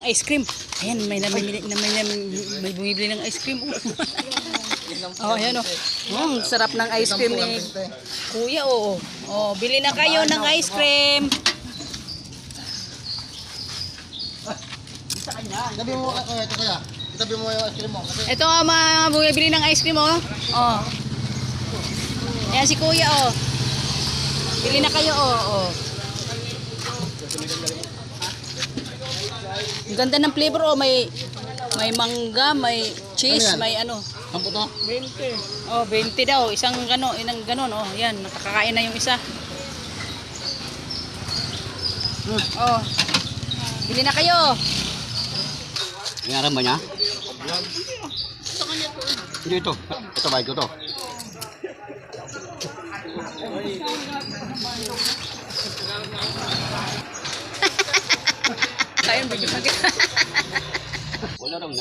Ice cream. Ayan, may bumibili ng ice cream. Oh, ayan oh. Sarap ng ice cream ni Kuya oh. Oh, bili na kayo ng ice cream. Tabi mo ito kaya. Tabi mo yung ice cream mo. Ito ang mga bumibili ng ice cream oh. Oh. Ayan si Kuya oh. Bili na kayo oh. Oh. Ang ganda ng flavor oh, may mangga, may cheese, may ano. Sampo to? 20. Oh, 20 daw, isang ganon oh. Yan, nakakakain na yung isa. Oh. Bili na kayo. Ingaran ba niya? Hindi ito. Ito ba ito to? Kayo, bigyan. Wala raw na